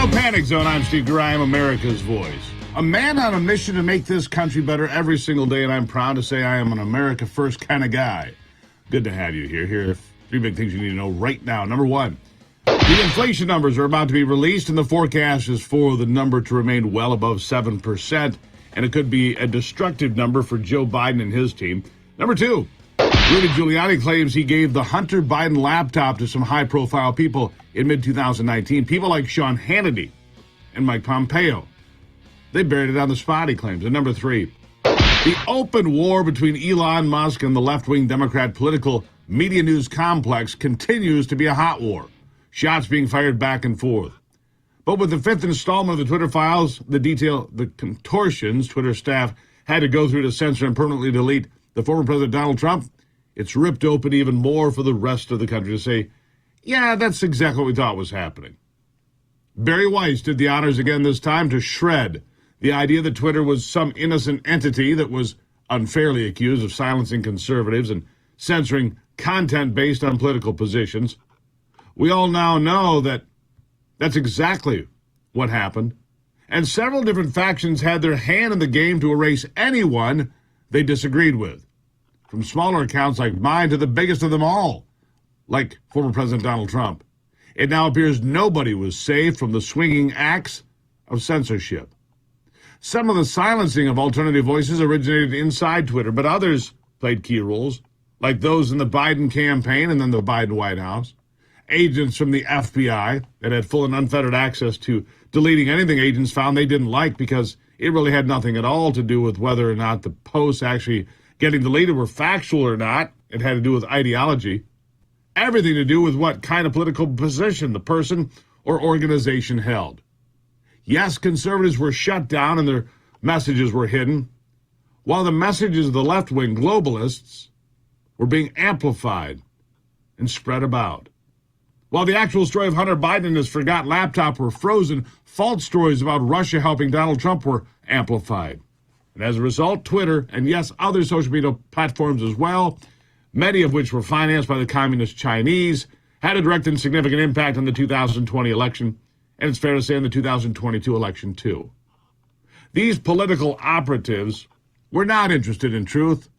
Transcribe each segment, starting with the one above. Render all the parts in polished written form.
No Panic Zone. I'm Steve Gruber. I'm America's voice. A man on a mission to make this country better every single day, and I'm proud to say I am an America First kind of guy. Good to have you here. Here are three big things you need to know right now. Number one, the inflation numbers are about to be released, and the forecast is for the number to remain well above 7%, and it could be a destructive number for Joe Biden and his team. Number two, Rudy Giuliani claims he gave the Hunter Biden laptop to some high-profile people in mid-2019. People like Sean Hannity and Mike Pompeo. They buried it on the spot, he claims. And number three, the open war between Elon Musk and the left-wing Democrat political media news complex continues to be a hot war. Shots being fired back and forth. But with the fifth installment of the Twitter files, the detail the contortions Twitter staff had to go through to censor and permanently delete the former President Donald Trump, it's ripped open even more for the rest of the country to say, yeah, that's exactly what we thought was happening. Barry Weiss did the honors again this time to shred the idea that Twitter was some innocent entity that was unfairly accused of silencing conservatives and censoring content based on political positions. We all now know that that's exactly what happened, and several different factions had their hand in the game to erase anyone they disagreed with, from smaller accounts like mine to the biggest of them all, like former President Donald Trump. It now appears nobody was safe from the swinging axe of censorship. Some of the silencing of alternative voices originated inside Twitter, but others played key roles, like those in the Biden campaign and then the Biden White House. Agents from the FBI that had full and unfettered access to deleting anything agents found they didn't like because it really had nothing at all to do with whether or not the posts actually getting deleted were factual or not. It had to do with ideology. Everything to do with what kind of political position the person or organization held. Yes, conservatives were shut down and their messages were hidden, while the messages of the left-wing globalists were being amplified and spread about. While the actual story of Hunter Biden and his forgotten laptop were frozen, false stories about Russia helping Donald Trump were amplified. And as a result, Twitter, and yes, other social media platforms as well, many of which were financed by the communist Chinese, had a direct and significant impact on the 2020 election, and it's fair to say in the 2022 election too. These political operatives were not interested in truth.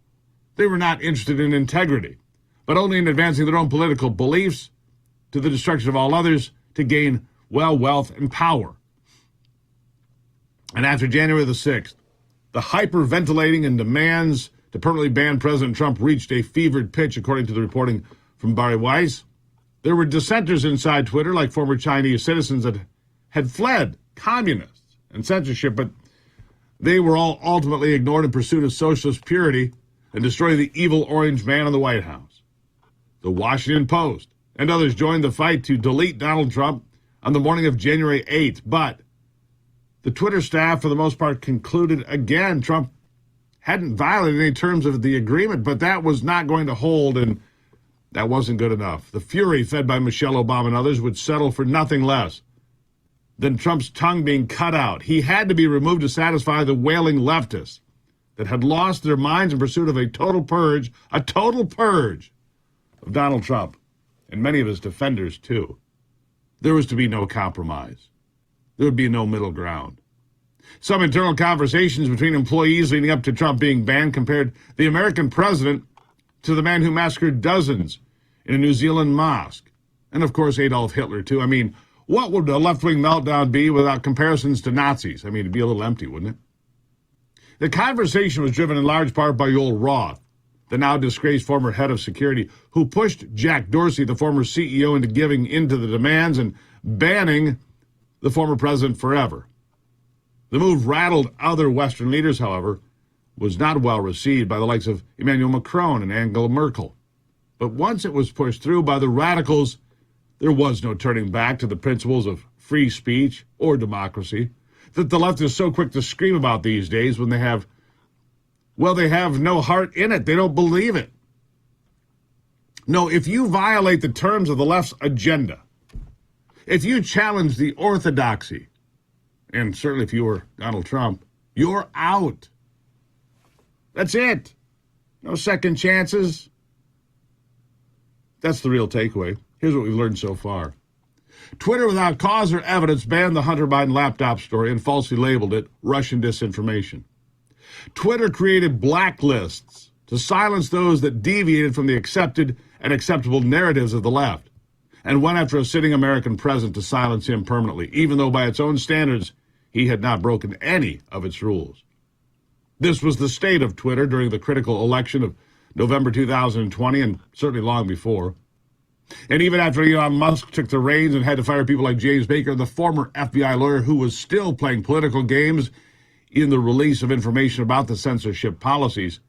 They were not interested in integrity, but only in advancing their own political beliefs to the destruction of all others to gain, wealth and power. And after January the 6th, the hyperventilating and demands to permanently ban President Trump reached a fevered pitch, according to the reporting from Barry Weiss. There were dissenters inside Twitter, like former Chinese citizens that had fled communists and censorship, but they were all ultimately ignored in pursuit of socialist purity and destroying the evil orange man in the White House. The Washington Post and others joined the fight to delete Donald Trump on the morning of January 8th, but the Twitter staff, for the most part, concluded again Trump hadn't violated any terms of the agreement, but that was not going to hold, and that wasn't good enough. The fury fed by Michelle Obama and others would settle for nothing less than Trump's tongue being cut out. He had to be removed to satisfy the wailing leftists that had lost their minds in pursuit of a total purge of Donald Trump, and many of his defenders, too. There was to be no compromise. There would be no middle ground. Some internal conversations between employees leading up to Trump being banned compared the American president to the man who massacred dozens in a New Zealand mosque. And, of course, Adolf Hitler, too. I mean, what would a left-wing meltdown be without comparisons to Nazis? I mean, it'd be a little empty, wouldn't it? The conversation was driven in large part by Joel Roth, the now disgraced former head of security, who pushed Jack Dorsey, the former CEO, into giving in to the demands and banning the former president forever. The move rattled other Western leaders, however, was not well received by the likes of Emmanuel Macron and Angela Merkel. But once it was pushed through by the radicals, there was no turning back to the principles of free speech or democracy that the left is so quick to scream about these days when they have no heart in it. They don't believe it. No, if you violate the terms of the left's agenda, if you challenge the orthodoxy, and certainly if you were Donald Trump, you're out. That's it. No second chances. That's the real takeaway. Here's what we've learned so far. Twitter, without cause or evidence, banned the Hunter Biden laptop story and falsely labeled it Russian disinformation. Twitter created blacklists to silence those that deviated from the accepted and acceptable narratives of the left, and went after a sitting American president to silence him permanently, even though by its own standards he had not broken any of its rules. This was the state of Twitter during the critical election of November 2020, and certainly long before. And even after Elon Musk took the reins and had to fire people like James Baker, the former FBI lawyer who was still playing political games in the release of information about the censorship policies,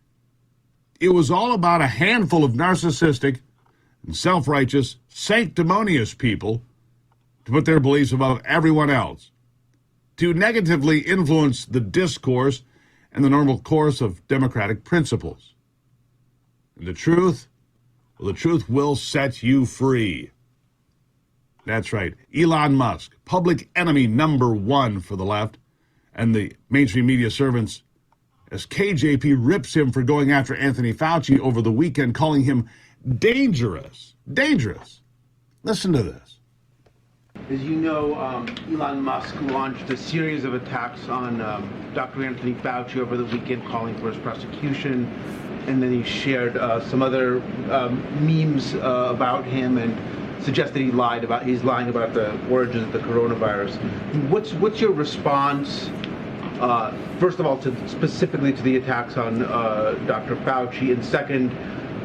it was all about a handful of narcissistic and self-righteous, sanctimonious people to put their beliefs above everyone else, to negatively influence the discourse and the normal course of democratic principles. And the truth, well, the truth will set you free. That's right. Elon Musk, public enemy number one for the left and the mainstream media servants, as KJP rips him for going after Anthony Fauci over the weekend, calling him dangerous. Dangerous. Listen to this. As you know, Elon Musk launched a series of attacks on Dr. Anthony Fauci over the weekend, calling for his prosecution. And then he shared some other memes about him and suggested he's lying about the origins of the coronavirus. What's your response? First of all, specifically to the attacks on Dr. Fauci, and second,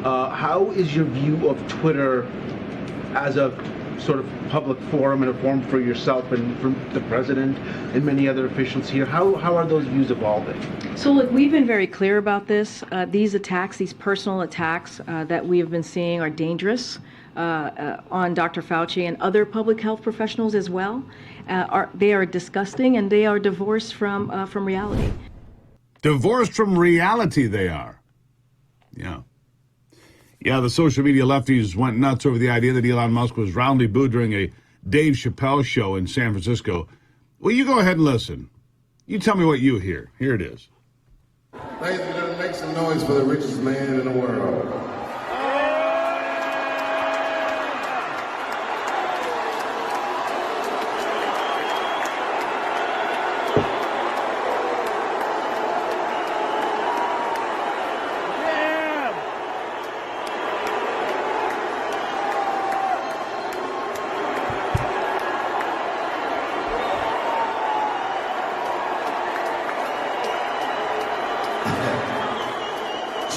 how is your view of Twitter as a sort of public forum and a forum for yourself and for the president and many other officials here? How are those views evolving? So look, we've been very clear about this. These attacks, these personal attacks that we have been seeing are dangerous on Dr. Fauci and other public health professionals as well. They are disgusting, and they are divorced from reality. Divorced from reality they are. Yeah. Yeah, the social media lefties went nuts over the idea that Elon Musk was roundly booed during a Dave Chappelle show in San Francisco. Well, you go ahead and listen. You tell me what you hear. Here it is. Ladies and gentlemen, make some noise for the richest man in the world.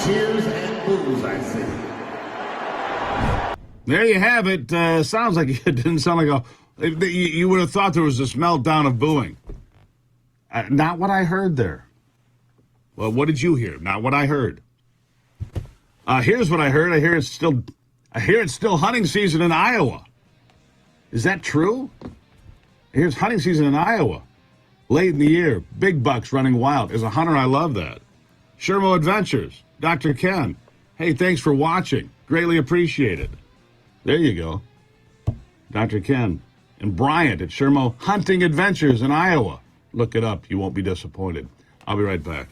Cheers and booze, I see. There you have it. Sounds like it didn't sound like you would have thought there was this meltdown of booing. Not what I heard there. Well, what did you hear? Not what I heard. Here's what I heard. I hear it's still hunting season in Iowa. Is that true? I hear it's hunting season in Iowa. Late in the year, big bucks running wild. As a hunter, I love that. Shermo Adventures, Dr. Ken. Hey, thanks for watching. Greatly appreciated. There you go. Dr. Ken and Bryant at Shermo Hunting Adventures in Iowa. Look it up. You won't be disappointed. I'll be right back.